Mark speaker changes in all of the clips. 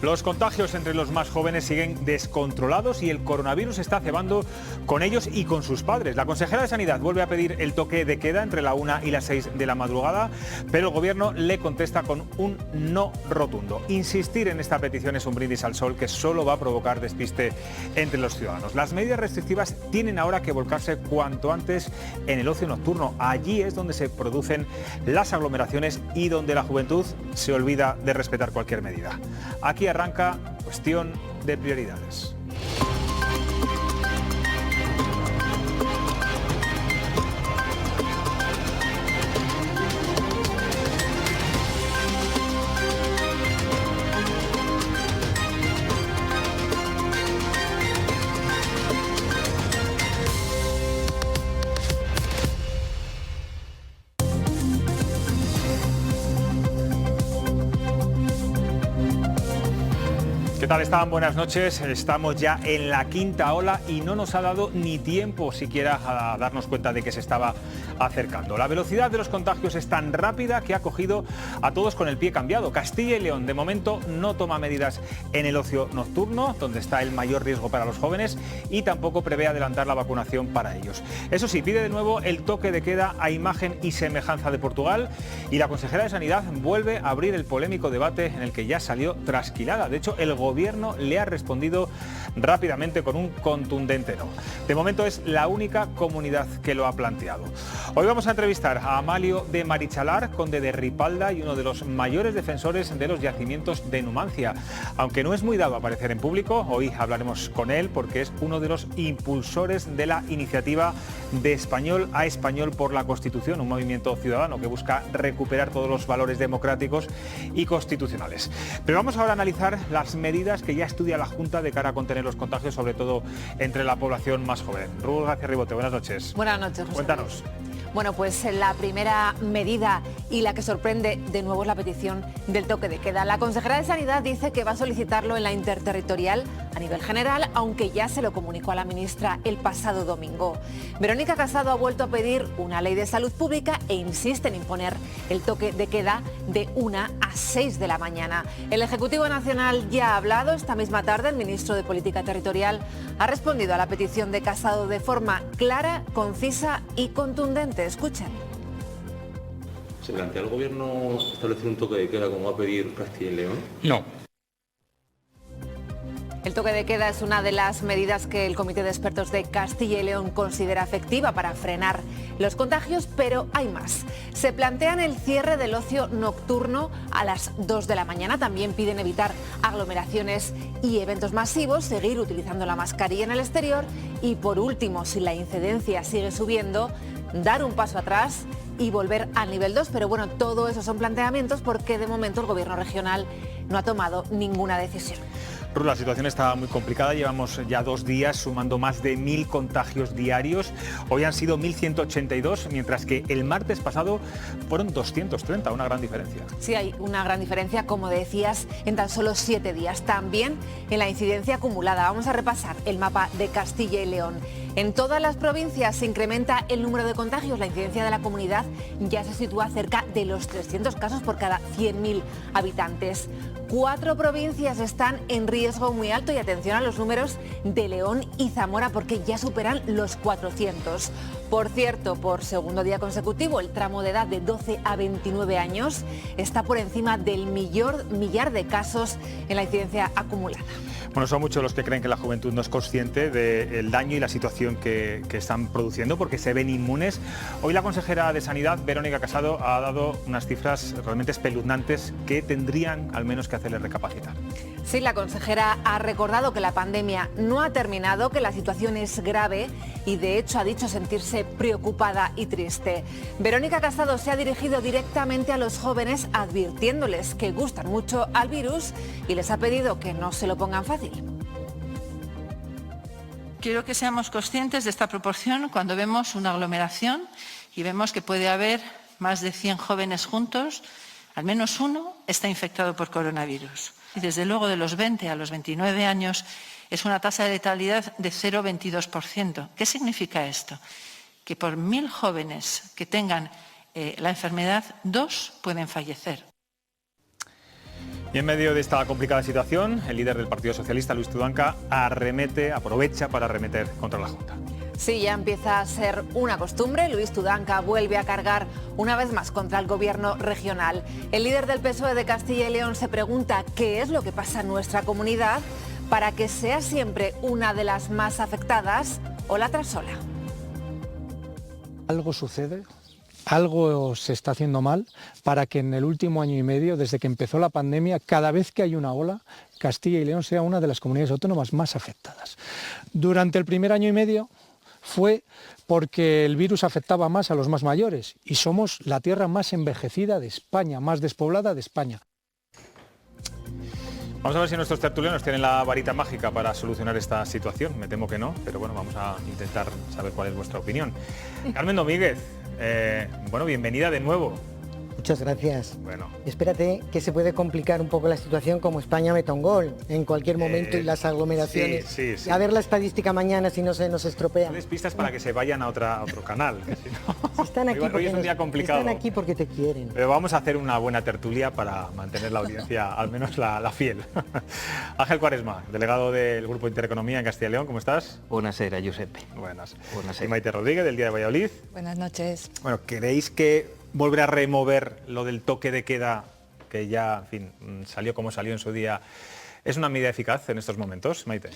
Speaker 1: Los contagios entre los más jóvenes siguen descontrolados y el coronavirus está cebando con ellos y con sus padres. La consejera de Sanidad vuelve a pedir el toque de queda entre la 1 y las 6 de la madrugada, pero el gobierno le contesta con un no rotundo. Insistir en esta petición es un brindis al sol que solo va a provocar despiste entre los ciudadanos. Las medidas restrictivas tienen ahora que volcarse cuanto antes en el ocio nocturno. Allí es donde se producen las aglomeraciones y donde la juventud se olvida de respetar cualquier medida. Aquí arranca Cuestión de Prioridades. ¿Qué tal están? Buenas noches. Estamos ya en la quinta ola y no nos ha dado ni tiempo siquiera a darnos cuenta de que se estaba acercando. La velocidad de los contagios es tan rápida que ha cogido a todos con el pie cambiado. Castilla y León de momento no toma medidas en el ocio nocturno, donde está el mayor riesgo para los jóvenes, y tampoco prevé adelantar la vacunación para ellos. Eso sí, pide de nuevo el toque de queda a imagen y semejanza de Portugal, y la consejera de Sanidad vuelve a abrir el polémico debate en el que ya salió trasquilada. De hecho, el gobierno le ha respondido rápidamente con un contundente no. De momento es la única comunidad que lo ha planteado. Hoy vamos a entrevistar a Amalio de Marichalar, conde de Ripalda y uno de los mayores defensores de los yacimientos de Numancia. Aunque no es muy dado a aparecer en público, hoy hablaremos con él porque es uno de los impulsores de la iniciativa de Español a Español por la Constitución, un movimiento ciudadano que busca recuperar todos los valores democráticos y constitucionales. Pero vamos ahora a analizar las medidas que ya estudia la Junta de cara a contener los contagios, sobre todo entre la población más joven. Rubén García Ribote, buenas noches.
Speaker 2: Buenas noches, José.
Speaker 1: Cuéntanos.
Speaker 2: Bueno, pues la primera medida y la que sorprende de nuevo es la petición del toque de queda. La consejera de Sanidad dice que va a solicitarlo en la interterritorial a nivel general, aunque ya se lo comunicó a la ministra el pasado domingo. Verónica Casado ha vuelto a pedir una ley de salud pública e insiste en imponer el toque de queda de 1 a 6 de la mañana. El Ejecutivo Nacional ya ha hablado. Esta misma tarde el ministro de Política Territorial ha respondido a la petición de Casado de forma clara, concisa y contundente. Escuchen.
Speaker 3: ¿Se plantea el gobierno establecer un toque de queda como va a pedir Castilla y León?
Speaker 4: No.
Speaker 2: El toque de queda es una de las medidas que el Comité de Expertos de Castilla y León considera efectiva para frenar los contagios, pero hay más. Se plantean el cierre del ocio nocturno a las 2 de la mañana. También piden evitar aglomeraciones y eventos masivos, seguir utilizando la mascarilla en el exterior y, por último, si la incidencia sigue subiendo, dar un paso atrás y volver al nivel 2. Pero bueno, todo eso son planteamientos porque de momento el Gobierno regional no ha tomado ninguna decisión.
Speaker 1: La situación está muy complicada, llevamos ya 2 días sumando más de 1.000 contagios diarios. Hoy han sido 1.182, mientras que el martes pasado fueron 230, una gran diferencia.
Speaker 2: Sí, hay una gran diferencia, como decías, en tan solo 7 días. También en la incidencia acumulada. Vamos a repasar el mapa de Castilla y León. En todas las provincias se incrementa el número de contagios. La incidencia de la comunidad ya se sitúa cerca de los 300 casos por cada 100.000 habitantes. 4 provincias están en riesgo muy alto y atención a los números de León y Zamora porque ya superan los 400. Por cierto, por segundo día consecutivo, el tramo de edad de 12 a 29 años está por encima del millar de casos en la incidencia acumulada.
Speaker 1: Bueno, son muchos los que creen que la juventud no es consciente del daño y la situación que están produciendo porque se ven inmunes. Hoy la consejera de Sanidad, Verónica Casado, ha dado unas cifras realmente espeluznantes que tendrían al menos que hacerle recapacitar.
Speaker 2: Sí, la consejera ha recordado que la pandemia no ha terminado, que la situación es grave y de hecho ha dicho sentirse preocupada y triste. Verónica Casado se ha dirigido directamente a los jóvenes advirtiéndoles que gustan mucho al virus y les ha pedido que no se lo pongan fácil.
Speaker 5: Quiero que seamos conscientes de esta proporción cuando vemos una aglomeración y vemos que puede haber más de 100 jóvenes juntos, al menos uno está infectado por coronavirus. Y desde luego de los 20 a los 29 años es una tasa de letalidad de 0,22%. ¿Qué significa esto? Que por 1.000 jóvenes que tengan la enfermedad, 2 pueden fallecer.
Speaker 1: Y en medio de esta complicada situación, el líder del Partido Socialista, Luis Tudanca, aprovecha para arremeter contra la Junta.
Speaker 2: Sí, ya empieza a ser una costumbre. Luis Tudanca vuelve a cargar una vez más contra el gobierno regional. El líder del PSOE de Castilla y León se pregunta qué es lo que pasa en nuestra comunidad para que sea siempre una de las más afectadas ola tras ola.
Speaker 4: Algo sucede, algo se está haciendo mal para que en el último año y medio, desde que empezó la pandemia, cada vez que hay una ola, Castilla y León sea una de las comunidades autónomas más afectadas. Durante el primer año y medio fue porque el virus afectaba más a los más mayores y somos la tierra más envejecida de España, más despoblada de España.
Speaker 1: Vamos a ver si nuestros tertulianos tienen la varita mágica para solucionar esta situación. Me temo que no, pero bueno, vamos a intentar saber cuál es vuestra opinión. Carmen Domínguez, bueno, bienvenida de nuevo.
Speaker 6: Muchas gracias.
Speaker 1: Bueno.
Speaker 6: Espérate, que se puede complicar un poco la situación como España meta un gol en cualquier momento y las aglomeraciones.
Speaker 1: Sí.
Speaker 6: A ver la estadística mañana si no se nos estropea.
Speaker 1: No des pistas para que se vayan a otro canal. Que si no...
Speaker 6: Si están aquí,
Speaker 1: hoy es un día complicado.
Speaker 6: Están aquí porque te quieren.
Speaker 1: Pero vamos a hacer una buena tertulia para mantener la audiencia, al menos la fiel. Ángel Cuaresma, delegado del Grupo Intereconomía en Castilla y León, ¿cómo estás?
Speaker 7: Buonasera, Giuseppe.
Speaker 1: Buenas.
Speaker 7: Buonasera.
Speaker 1: Y Maite Rodríguez, del Día de Valladolid.
Speaker 8: Buenas noches.
Speaker 1: Bueno, ¿queréis que volver a remover lo del toque de queda, que ya, en fin, salió como salió en su día? ¿Es una medida eficaz en estos momentos, Maite?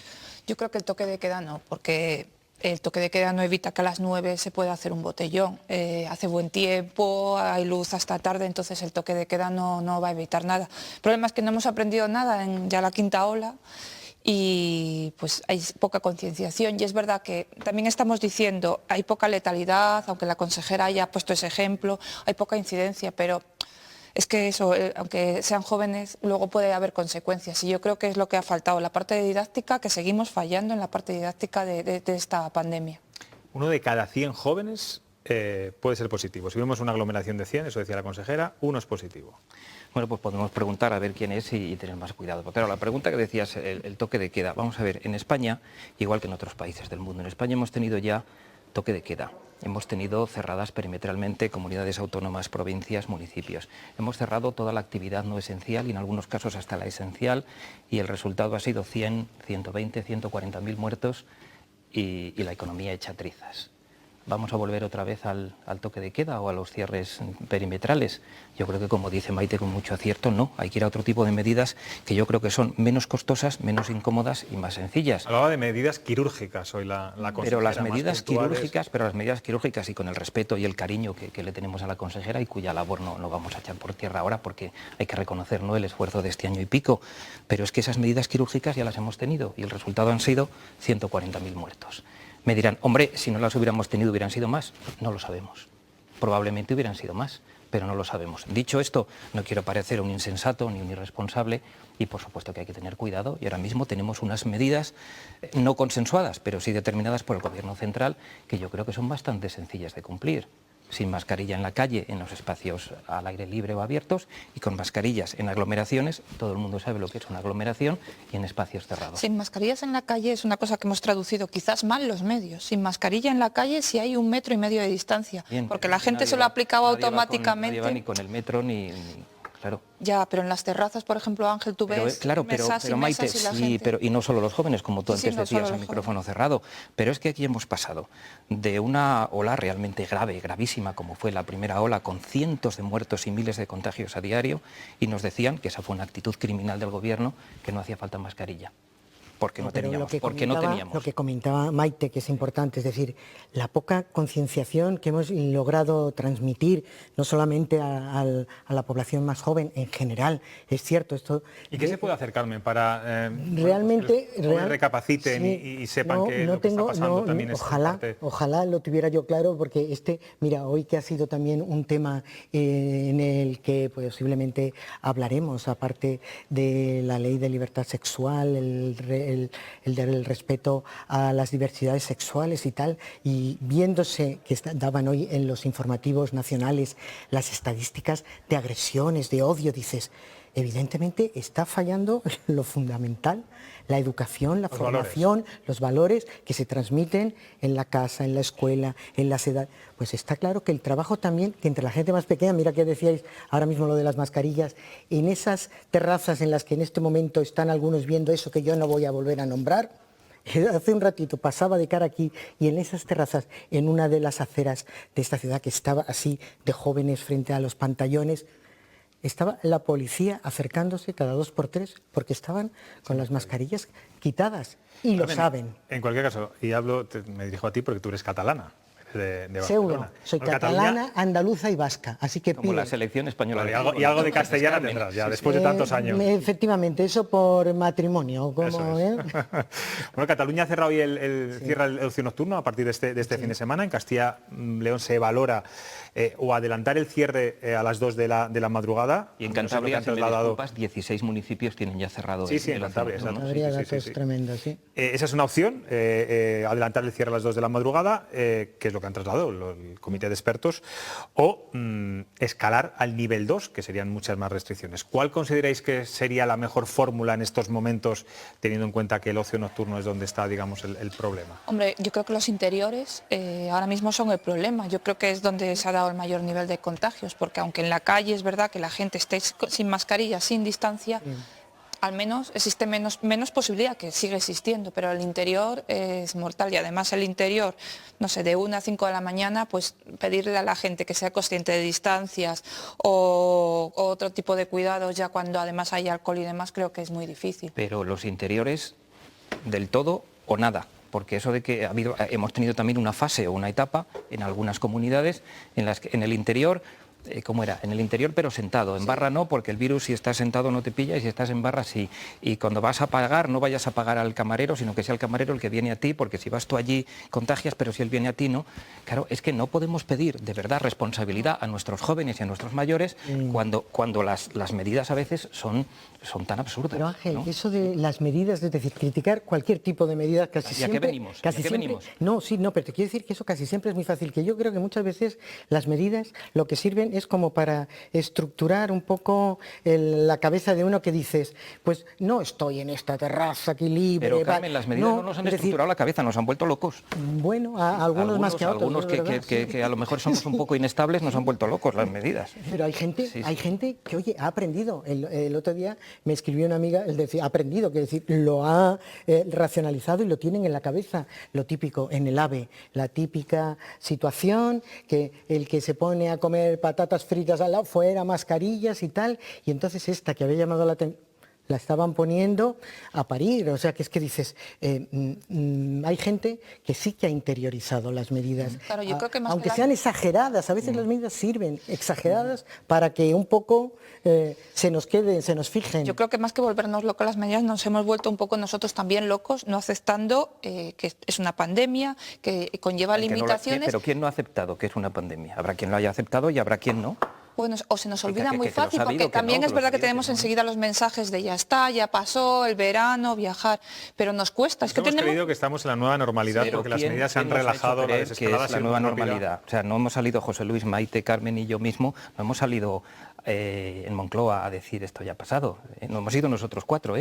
Speaker 8: Yo creo que el toque de queda no, porque el toque de queda no evita que a las 9 se pueda hacer un botellón. Hace buen tiempo, hay luz hasta tarde, entonces el toque de queda no va a evitar nada. El problema es que no hemos aprendido nada en ya la quinta ola y pues hay poca concienciación, y es verdad que también estamos diciendo hay poca letalidad, aunque la consejera haya puesto ese ejemplo, hay poca incidencia, pero es que eso, aunque sean jóvenes, luego puede haber consecuencias, y yo creo que es lo que ha faltado, la parte didáctica, que seguimos fallando en la parte didáctica de esta pandemia.
Speaker 1: Uno de cada 100 jóvenes puede ser positivo. Si vemos una aglomeración de 100, eso decía la consejera, uno es positivo.
Speaker 7: Bueno, pues podemos preguntar a ver quién es y tener más cuidado. Porque claro, la pregunta que decías, el toque de queda. Vamos a ver, en España, igual que en otros países del mundo, en España hemos tenido ya toque de queda. Hemos tenido cerradas perimetralmente comunidades autónomas, provincias, municipios. Hemos cerrado toda la actividad no esencial y en algunos casos hasta la esencial, y el resultado ha sido 100, 120, 140.000 muertos y la economía hecha trizas. ¿Vamos a volver otra vez al toque de queda o a los cierres perimetrales? Yo creo que, como dice Maite con mucho acierto, no. Hay que ir a otro tipo de medidas que yo creo que son menos costosas, menos incómodas y más sencillas.
Speaker 1: Hablaba de medidas quirúrgicas hoy la consejera.
Speaker 7: Pero las medidas quirúrgicas y con el respeto y el cariño que le tenemos a la consejera, y cuya labor no vamos a echar por tierra ahora, porque hay que reconocer, ¿no?, el esfuerzo de este año y pico. Pero es que esas medidas quirúrgicas ya las hemos tenido y el resultado han sido 140.000 muertos. Me dirán, hombre, si no las hubiéramos tenido, ¿hubieran sido más? No lo sabemos. Probablemente hubieran sido más, pero no lo sabemos. Dicho esto, no quiero parecer un insensato ni un irresponsable, y por supuesto que hay que tener cuidado, y ahora mismo tenemos unas medidas no consensuadas, pero sí determinadas por el Gobierno central, que yo creo que son bastante sencillas de cumplir. Sin mascarilla en la calle, en los espacios al aire libre o abiertos, y con mascarillas en aglomeraciones. Todo el mundo sabe lo que es una aglomeración, y en espacios cerrados.
Speaker 8: Sin mascarillas en la calle es una cosa que hemos traducido quizás mal los medios. Sin mascarilla en la calle si hay 1,5 metros de distancia. Bien, porque la gente se lo aplicaba automáticamente.
Speaker 7: Nadie va ni con el metro ni claro.
Speaker 8: Ya, pero en las terrazas, por ejemplo, Ángel, tú ves mesas y
Speaker 7: Maite,
Speaker 8: mesas y la
Speaker 7: sí,
Speaker 8: gente...
Speaker 7: pero y no solo los jóvenes, como tú antes
Speaker 8: no
Speaker 7: decías, al micrófono cerrado. Pero es que aquí hemos pasado de una ola realmente grave, gravísima, como fue la primera ola, con cientos de muertos y miles de contagios a diario, y nos decían que esa fue una actitud criminal del Gobierno, que no hacía falta mascarilla. Porque no teníamos.
Speaker 6: Lo que comentaba Maite, que es importante, es decir, la poca concienciación que hemos logrado transmitir, no solamente a la población más joven, en general, es cierto. Esto.
Speaker 1: ¿Y qué se puede hacer, Carmen, para
Speaker 6: realmente
Speaker 1: recapaciten y sepan que lo que está pasando también es parte...
Speaker 6: Ojalá lo tuviera yo claro, porque mira, hoy que ha sido también un tema en el que posiblemente hablaremos, aparte de la ley de libertad sexual, el del respeto a las diversidades sexuales y tal, y viéndose que daban hoy en los informativos nacionales las estadísticas de agresiones, de odio, dices, evidentemente está fallando lo fundamental, la educación, la formación, los valores que se transmiten en la casa, en la escuela, en las edades. Pues está claro que el trabajo también, que entre la gente más pequeña, mira que decíais ahora mismo lo de las mascarillas, en esas terrazas en las que en este momento están algunos viendo eso que yo no voy a volver a nombrar. Hace un ratito pasaba de cara aquí y en esas terrazas, en una de las aceras de esta ciudad que estaba así de jóvenes frente a los pantallones, estaba la policía acercándose cada 2 por 3 porque estaban con las mascarillas quitadas y lo saben.
Speaker 1: En cualquier caso, y me dirijo a ti porque tú eres catalana. De Barcelona.
Speaker 6: Seguro, soy catalana, andaluza y vasca, así que
Speaker 7: como la selección española.
Speaker 1: Y algo de castellana tendrás ya, después de tantos años.
Speaker 6: Efectivamente, eso por matrimonio.
Speaker 1: Bueno, Cataluña ha cerrado hoy cierra el ocio nocturno a partir de este fin de semana. En Castilla León se valora o adelantar el cierre a las 2 de la madrugada.
Speaker 7: Y en Cantabria, si me disculpas, 16 municipios tienen ya cerrado
Speaker 1: el Cantabria,
Speaker 6: Habría datos tremendos, sí.
Speaker 1: Esa es una opción, adelantar el cierre a las 2 de la madrugada, que es lo que han trasladado el comité de expertos, o escalar al nivel 2, que serían muchas más restricciones. ¿Cuál consideráis que sería la mejor fórmula en estos momentos, teniendo en cuenta que el ocio nocturno es donde está, digamos, el problema?
Speaker 8: Hombre, yo creo que los interiores ahora mismo son el problema. Yo creo que es donde se ha dado el mayor nivel de contagios, porque aunque en la calle es verdad que la gente esté sin mascarilla, sin distancia, al menos existe menos posibilidad, que sigue existiendo, pero el interior es mortal y además el interior, no sé, de 1 a 5 de la mañana, pues pedirle a la gente que sea consciente de distancias o otro tipo de cuidados ya cuando además hay alcohol y demás, creo que es muy difícil.
Speaker 7: Pero los interiores del todo o nada. Porque eso de que hemos tenido también una fase o una etapa en algunas comunidades en las que en el interior, ¿cómo era? En el interior pero sentado, en barra no, porque el virus si estás sentado no te pilla y si estás en barra sí. Y cuando vas a pagar, no vayas a pagar al camarero, sino que sea el camarero el que viene a ti, porque si vas tú allí contagias, pero si él viene a ti no. Claro, es que no podemos pedir de verdad responsabilidad a nuestros jóvenes y a nuestros mayores cuando las medidas a veces son tan absurdas.
Speaker 6: Pero Ángel,
Speaker 7: ¿no?
Speaker 6: Eso de las medidas, es decir, criticar cualquier tipo de medidas casi siempre...
Speaker 7: ¿A qué venimos?
Speaker 6: Casi siempre, venimos? No, pero te quiero decir que eso casi siempre es muy fácil, que yo creo que muchas veces las medidas lo que sirven es como para estructurar un poco la cabeza de uno que dices, pues no estoy en esta terraza aquí libre...
Speaker 7: Pero Carmen, las medidas no nos han estructurado la cabeza, nos han vuelto locos.
Speaker 6: Bueno, algunos más que a otros.
Speaker 7: Algunos que a lo mejor somos un poco inestables nos han vuelto locos las medidas.
Speaker 6: Pero hay gente que, oye, ha aprendido. El otro día me escribió una amiga, él decía, ha aprendido, que decir, lo ha racionalizado y lo tienen en la cabeza. Lo típico en el AVE, la típica situación, que el que se pone a comer patatas fritas al lado, fuera, mascarillas y tal, y entonces esta que había llamado la atención, la estaban poniendo a parir, o sea que es que dices, hay gente que sí que ha interiorizado las medidas,
Speaker 8: claro, yo creo que más
Speaker 6: aunque sean exageradas, a veces las medidas sirven exageradas para que un poco se nos queden, se nos fijen.
Speaker 8: Yo creo que más que volvernos locos las medidas, nos hemos vuelto un poco nosotros también locos, no aceptando que es una pandemia, que conlleva limitaciones.
Speaker 7: Pero ¿quién no ha aceptado que es una pandemia? Habrá quien lo haya aceptado y habrá quien no.
Speaker 8: Bueno, o se nos olvida muy fácil, porque también es verdad que tenemos enseguida los mensajes de ya está, ya pasó, el verano, viajar, pero nos cuesta. Es que
Speaker 1: hemos creído que estamos en la nueva normalidad porque las medidas se han relajado, la desescalada
Speaker 7: es la nueva normalidad. O sea, no hemos salido José Luis, Maite, Carmen y yo mismo, no hemos salido en Moncloa a decir esto ya ha pasado. No hemos ido nosotros 4,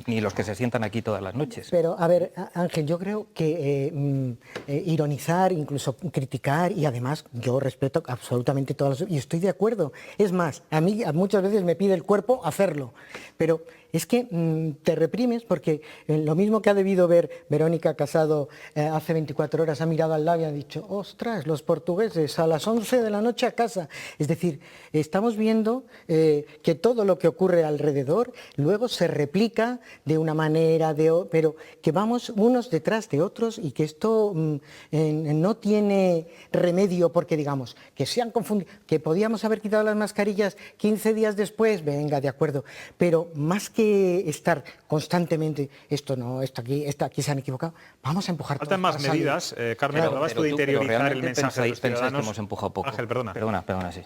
Speaker 7: ni los que se sientan aquí todas las noches.
Speaker 6: Pero, a ver, Ángel, yo creo que ironizar, incluso criticar, y además yo respeto absolutamente todas las... y estoy de acuerdo. Es más, a mí muchas veces me pide el cuerpo hacerlo, pero es que te reprimes porque lo mismo que ha debido ver Verónica Casado hace 24 horas, ha mirado al lado y ha dicho, ostras, los portugueses a las 11 de la noche a casa. Es decir, estamos viendo que todo lo que ocurre alrededor luego se replica de una manera, pero que vamos unos detrás de otros y que esto no tiene remedio porque digamos que se han confundido, que podíamos haber quitado las mascarillas 15 días después, venga, de acuerdo, pero más que estar constantemente, esto aquí se han equivocado, vamos a empujar.
Speaker 1: Faltan más medidas, Carmen, hablabas tú de interiorizar el mensaje de los ciudadanos.
Speaker 7: Que hemos empujado poco.
Speaker 1: Ángel, perdona,
Speaker 7: sí.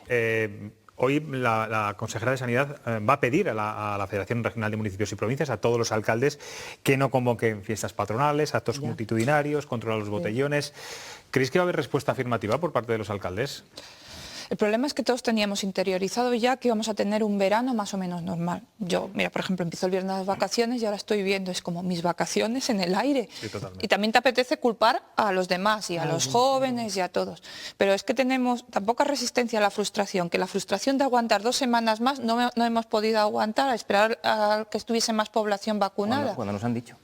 Speaker 1: Hoy la consejera de Sanidad va a pedir a la Federación Regional de Municipios y Provincias, a todos los alcaldes, que no convoquen fiestas patronales, actos multitudinarios, controlar los botellones. ¿Creéis que va a haber respuesta afirmativa por parte de los alcaldes?
Speaker 8: El problema es que todos teníamos interiorizado ya que íbamos a tener un verano más o menos normal. Yo, mira, por ejemplo, empiezo el viernes las vacaciones y ahora estoy viendo, es como mis vacaciones en el aire.
Speaker 1: Sí, totalmente.
Speaker 8: Y también te apetece culpar a los demás y a los jóvenes y a todos. Pero es que tenemos tan poca resistencia a la frustración, que la frustración de aguantar 2 semanas más no hemos podido aguantar a esperar a que estuviese más población vacunada.
Speaker 7: Cuando nos han dicho.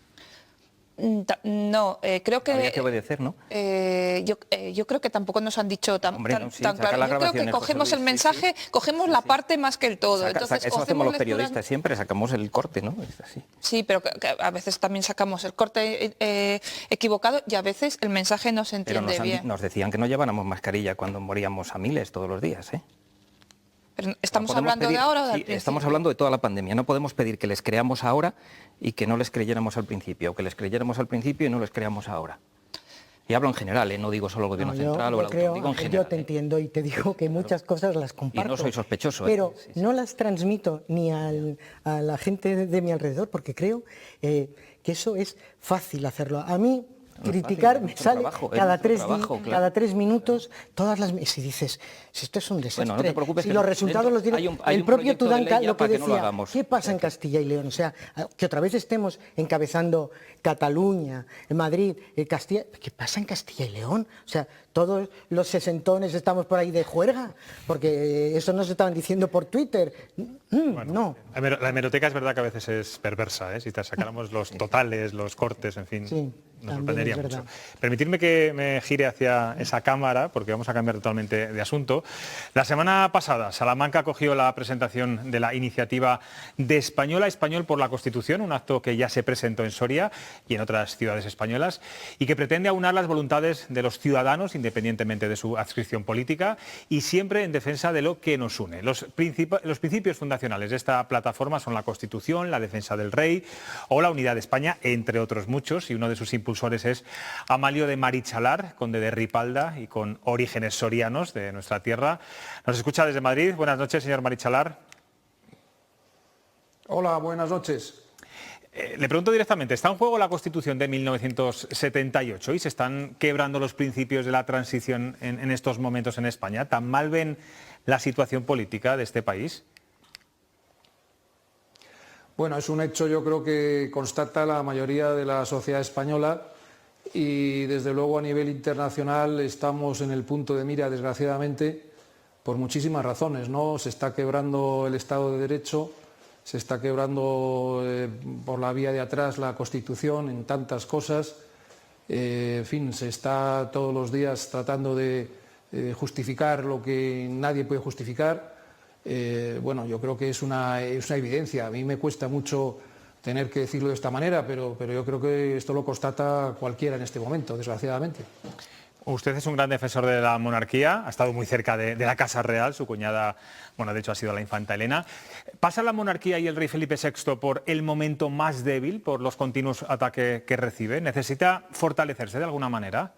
Speaker 8: No, creo que...
Speaker 7: Habría que obedecer, ¿no?
Speaker 8: Yo creo que tampoco nos han dicho tan claro. Yo creo que cogemos el mensaje, cogemos la parte más que el todo. Entonces,
Speaker 7: eso hacemos los periodistas siempre, sacamos el corte, ¿no? Es así.
Speaker 8: Sí, pero que a veces también sacamos el corte equivocado y a veces el mensaje no se entiende bien.
Speaker 7: Nos decían que no lleváramos mascarilla cuando moríamos a miles todos los días, ¿eh?
Speaker 8: Pero ¿estamos hablando de ahora o del principio?
Speaker 7: Estamos hablando de toda la pandemia. No podemos pedir que les creamos ahora y que no les creyéramos al principio, o que les creyéramos al principio y no les creamos ahora. Y hablo en general, no digo solo el gobierno central o el autónomo, digo en general.
Speaker 6: Yo te entiendo y te digo que muchas cosas las comparto.
Speaker 7: Y no soy sospechoso.
Speaker 6: Pero no las transmito ni a la gente de mi alrededor, porque creo que eso es fácil hacerlo. A mí... criticar me sale cada 3 minutos todas las... Si dices, si esto es un desastre,
Speaker 7: bueno, no te preocupes,
Speaker 6: si los resultados los tiene... El propio Tudanca lo que decía, ¿qué pasa en Castilla y León? O sea, que otra vez estemos encabezando Cataluña, Madrid, Castilla... ¿Qué pasa en Castilla y León? O sea, todos los sesentones estamos por ahí de juerga, porque eso nos estaban diciendo por Twitter.
Speaker 1: Bueno,
Speaker 6: no.
Speaker 1: La hemeroteca es verdad que a veces es perversa, ¿eh? Si te sacáramos los totales, los cortes, en fin,
Speaker 6: sí,
Speaker 1: nos sorprendería mucho. Permitidme que me gire hacia esa cámara, porque vamos a cambiar totalmente de asunto. La semana pasada, Salamanca acogió la presentación de la iniciativa de Española Español por la Constitución, un acto que ya se presentó en Soria y en otras ciudades españolas, y que pretende aunar las voluntades de los ciudadanos, independientemente de su adscripción política, y siempre en defensa de lo que nos une. Los principios fundacionales de esta plataforma son la Constitución, la defensa del rey o la unidad de España, entre otros muchos, y uno de sus impulsores es Amalio de Marichalar, conde de Ripalda y con orígenes sorianos de nuestra tierra. Nos escucha desde Madrid. Buenas noches, señor Marichalar.
Speaker 9: Hola, buenas noches.
Speaker 1: Le pregunto directamente, ¿está en juego la Constitución de 1978 y se están quebrando los principios de la transición en estos momentos en España? ¿Tan mal ven la situación política de este país?
Speaker 9: Bueno, es un hecho, yo creo, que constata la mayoría de la sociedad española y desde luego a nivel internacional estamos en el punto de mira, desgraciadamente, por muchísimas razones, ¿no? Se está quebrando el Estado de Derecho, se está quebrando por la vía de atrás la Constitución en tantas cosas, en fin, se está todos los días tratando de justificar lo que nadie puede justificar. Bueno, yo creo que es una evidencia. A mí me cuesta mucho tener que decirlo de esta manera, pero yo creo que esto lo constata cualquiera en este momento, desgraciadamente.
Speaker 1: Usted es un gran defensor de la monarquía, ha estado muy cerca de la Casa Real, su cuñada, bueno, de hecho ha sido la infanta Elena. ¿Pasa la monarquía y el rey Felipe VI por el momento más débil, por los continuos ataques que recibe? ¿Necesita fortalecerse de alguna manera?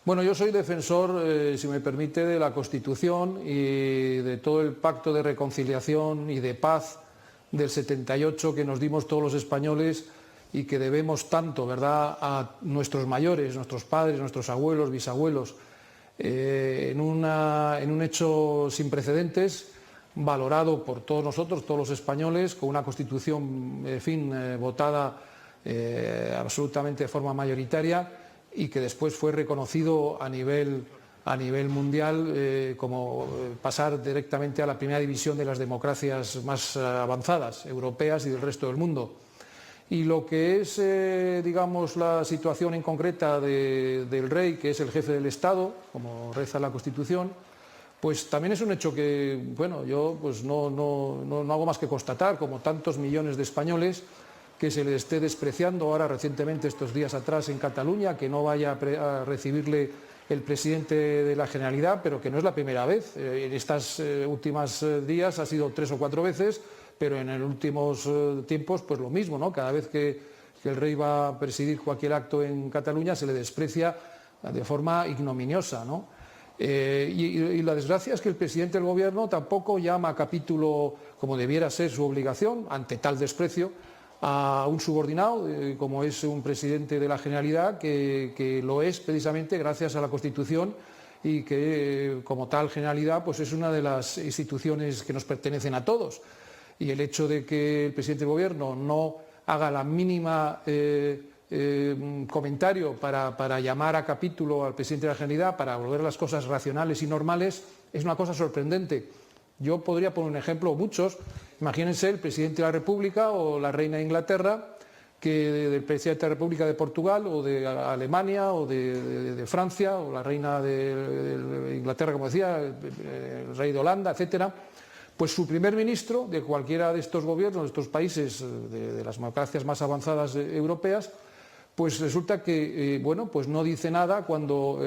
Speaker 9: Bueno, yo soy defensor, si me permite, de la Constitución y de todo el pacto de reconciliación y de paz del 78 que nos dimos todos los españoles y que debemos tanto, ¿verdad?, a nuestros mayores, nuestros padres, nuestros abuelos, bisabuelos, en un hecho sin precedentes, valorado por todos nosotros, todos los españoles, con una Constitución, en fin, votada absolutamente de forma mayoritaria y que después fue reconocido a nivel mundial como pasar directamente a la primera división de las democracias más avanzadas, europeas y del resto del mundo. Y lo que es, digamos, la situación en concreta del rey, que es el jefe del Estado, como reza la Constitución, pues también es un hecho que, bueno, yo pues no hago más que constatar, como tantos millones de españoles, que se le esté despreciando ahora recientemente, estos días atrás en Cataluña, que no vaya a recibirle el presidente de la Generalidad, pero que no es la primera vez. En estos últimos días ha sido 3 o 4 veces, pero en los últimos tiempos pues lo mismo, ¿no? Cada vez que el rey va a presidir cualquier acto en Cataluña se le desprecia de forma ignominiosa, ¿no? Y la desgracia es que el presidente del gobierno tampoco llama a capítulo, como debiera ser su obligación, ante tal desprecio, a un subordinado, como es un presidente de la Generalidad, que lo es precisamente gracias a la Constitución y que como tal Generalidad pues es una de las instituciones que nos pertenecen a todos. Y el hecho de que el presidente del Gobierno no haga la mínima comentario para llamar a capítulo al presidente de la Generalidad, para volver las cosas racionales y normales, es una cosa sorprendente. Yo podría poner un ejemplo, muchos. Imagínense el presidente de la República o la reina de Inglaterra, que del presidente de la República de Portugal o de Alemania o de Francia, o la reina de Inglaterra, como decía, el rey de Holanda, etcétera. Pues su primer ministro de cualquiera de estos gobiernos, de estos países, de las democracias más avanzadas europeas, pues resulta que pues no dice nada cuando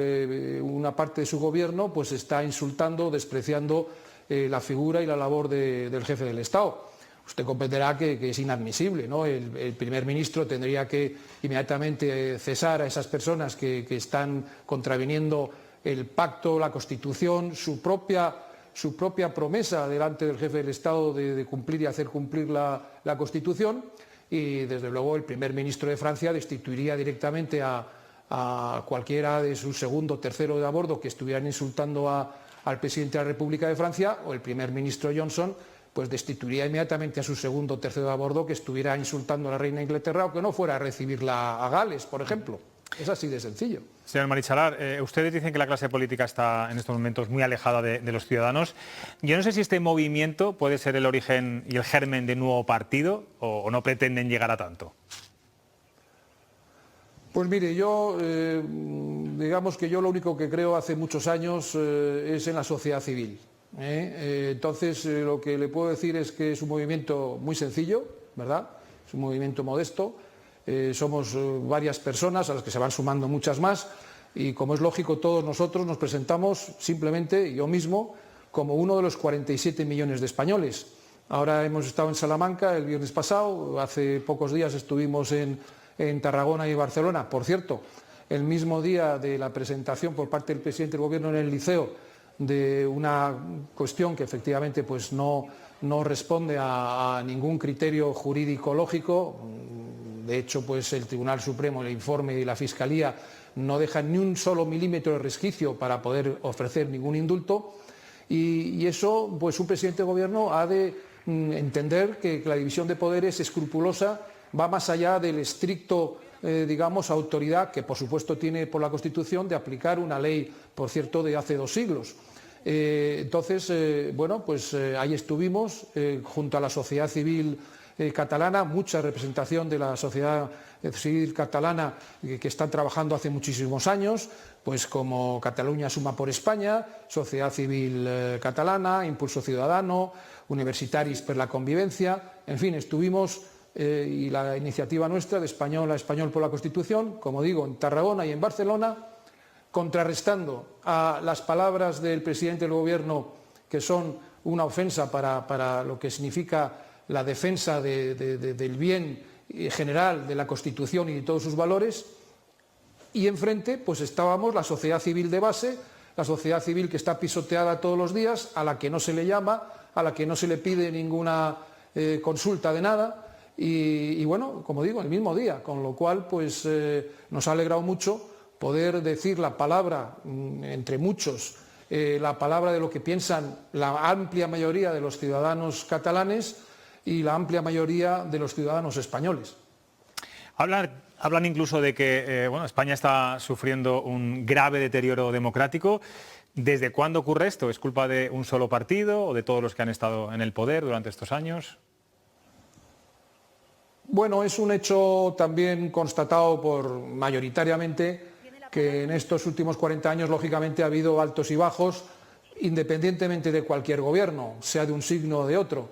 Speaker 9: una parte de su gobierno pues está insultando, despreciando la figura y la labor del jefe del Estado. Usted comprenderá que es inadmisible, ¿no? El primer ministro tendría que inmediatamente cesar a esas personas que están contraviniendo el pacto, la Constitución, su propia promesa delante del jefe del Estado de cumplir y hacer cumplir la Constitución, y desde luego el primer ministro de Francia destituiría directamente a cualquiera de sus segundo o tercero de a bordo que estuvieran insultando al presidente de la República de Francia, o el primer ministro Johnson pues destituiría inmediatamente a su segundo o tercero de a bordo que estuviera insultando a la reina de Inglaterra o que no fuera a recibirla a Gales, por ejemplo. Es así de sencillo.
Speaker 1: Señor Marichalar, ustedes dicen que la clase política está en estos momentos muy alejada de los ciudadanos. Yo no sé si este movimiento puede ser el origen y el germen de un nuevo partido o no pretenden llegar a tanto.
Speaker 9: Pues mire, yo digamos que yo lo único que creo hace muchos años es en la sociedad civil. Entonces lo que le puedo decir es que es un movimiento muy sencillo, ¿verdad? Es un movimiento modesto. Somos varias personas a las que se van sumando muchas más y, como es lógico, todos nosotros nos presentamos simplemente, yo mismo, como uno de los 47 millones de españoles. Ahora hemos estado en Salamanca el viernes pasado, hace pocos días estuvimos en Tarragona y Barcelona. Por cierto, el mismo día de la presentación por parte del presidente del Gobierno en el Liceo de una cuestión que efectivamente pues no responde a ningún criterio jurídico lógico. De hecho, pues el Tribunal Supremo, el informe y la Fiscalía no dejan ni un solo milímetro de resquicio para poder ofrecer ningún indulto, y eso pues un presidente de Gobierno ha de entender que la división de poderes escrupulosa va más allá del estricto autoridad que por supuesto tiene por la Constitución de aplicar una ley, por cierto, de hace 2 siglos. Entonces, ahí estuvimos junto a la sociedad civil catalana, mucha representación de la sociedad civil catalana que están trabajando hace muchísimos años, pues como Cataluña Suma por España, Sociedad Civil Catalana, Impulso Ciudadano, Universitaris per la Convivencia, en fin, estuvimos y la iniciativa nuestra de Español a Español por la Constitución, como digo, en Tarragona y en Barcelona, contrarrestando a las palabras del presidente del Gobierno, que son una ofensa para lo que significa la defensa del bien general de la Constitución y de todos sus valores, y enfrente pues estábamos la sociedad civil de base, la sociedad civil que está pisoteada todos los días, a la que no se le llama, a la que no se le pide ninguna consulta de nada, y bueno, como digo, el mismo día, con lo cual pues nos ha alegrado mucho poder decir la palabra, entre muchos, la palabra de lo que piensan la amplia mayoría de los ciudadanos catalanes y la amplia mayoría de los ciudadanos españoles.
Speaker 1: Hablan incluso de que España está sufriendo un grave deterioro democrático. ¿Desde cuándo ocurre esto? ¿Es culpa de un solo partido o de todos los que han estado en el poder durante estos años?
Speaker 9: Bueno, es un hecho también constatado mayoritariamente que en estos últimos 40 años, lógicamente, ha habido altos y bajos, independientemente de cualquier gobierno, sea de un signo o de otro.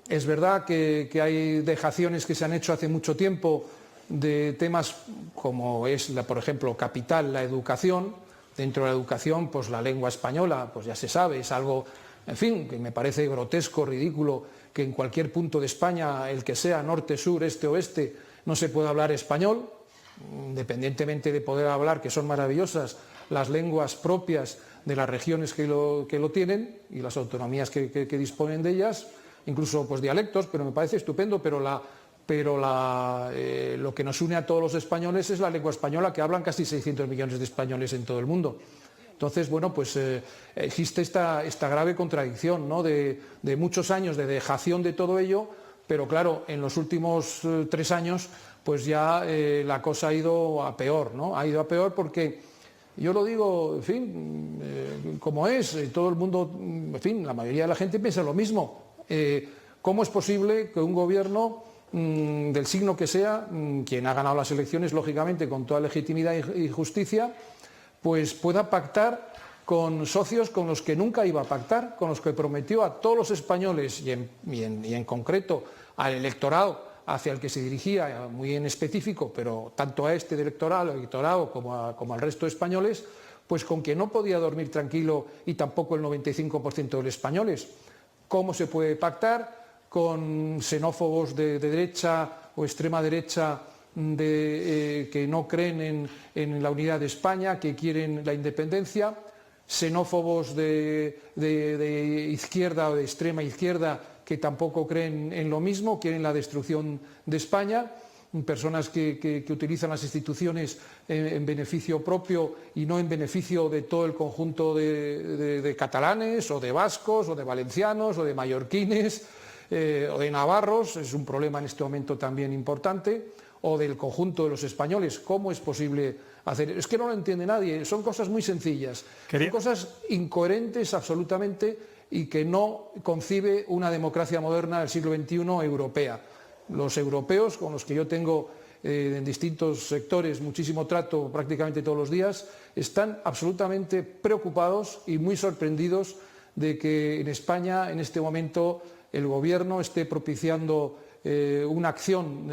Speaker 9: Es verdad que hay dejaciones que se han hecho hace mucho tiempo de temas como es, por ejemplo, capital, la educación. Dentro de la educación, pues la lengua española, pues ya se sabe, es algo, en fin, que me parece grotesco, ridículo, que en cualquier punto de España, el que sea, norte, sur, este, oeste, no se pueda hablar español, independientemente de poder hablar, que son maravillosas, las lenguas propias de las regiones que lo tienen y las autonomías que disponen de ellas, incluso pues dialectos, pero me parece estupendo, pero lo que nos une a todos los españoles es la lengua española, que hablan casi 600 millones de españoles en todo el mundo. Entonces, bueno, pues existe esta grave contradicción, ¿no?, de muchos años de dejación de todo ello, pero claro, en los últimos 3 años pues ya la cosa ha ido a peor, ¿no? Ha ido a peor porque, yo lo digo, en fin, como es, todo el mundo, en fin, la mayoría de la gente piensa lo mismo. ¿Cómo es posible que un gobierno del signo que sea, quien ha ganado las elecciones, lógicamente, con toda legitimidad y justicia, pues pueda pactar con socios con los que nunca iba a pactar, con los que prometió a todos los españoles y en concreto al electorado hacia el que se dirigía, muy en específico, pero tanto a este electorado como al resto de españoles, pues con que no podía dormir tranquilo y tampoco el 95% de los españoles. ¿Cómo se puede pactar con xenófobos de derecha o extrema derecha que no creen en la unidad de España, que quieren la independencia, xenófobos de izquierda o de extrema izquierda que tampoco creen en lo mismo, quieren la destrucción de España, personas que utilizan las instituciones en beneficio propio y no en beneficio de todo el conjunto de catalanes o de vascos o de valencianos o de mallorquines o de navarros, es un problema en este momento también importante, o del conjunto de los españoles. ¿Cómo es posible hacer? Es que no lo entiende nadie, son cosas muy sencillas, son cosas incoherentes absolutamente y que no concibe una democracia moderna del siglo XXI europea. Los europeos, con los que yo tengo en distintos sectores muchísimo trato prácticamente todos los días, están absolutamente preocupados y muy sorprendidos de que en España en este momento el gobierno esté propiciando una acción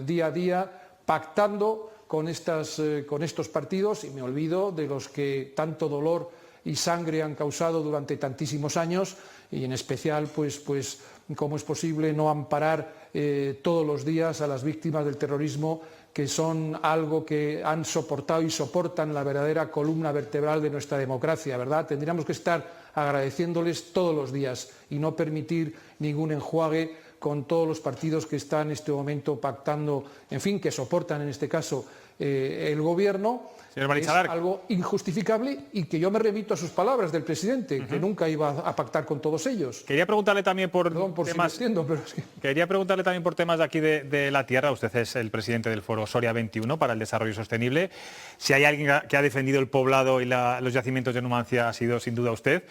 Speaker 9: día a día, pactando con estos partidos, y me olvido de los que tanto dolor y sangre han causado durante tantísimos años, y en especial pues cómo es posible no amparar todos los días a las víctimas del terrorismo, que son algo que han soportado y soportan la verdadera columna vertebral de nuestra democracia, ¿verdad? Tendríamos que estar agradeciéndoles todos los días y no permitir ningún enjuague con todos los partidos que están en este momento pactando, en fin, que soportan en este caso el gobierno. Es algo injustificable y que yo me remito a sus palabras del presidente, que nunca iba a pactar con todos ellos.
Speaker 1: Quería preguntarle también por temas, quería preguntarle también por temas de aquí de la tierra. Usted es el presidente del Foro Soria 21 para el Desarrollo Sostenible. Si hay alguien que ha defendido el poblado y los yacimientos de Numancia, ha sido sin duda usted.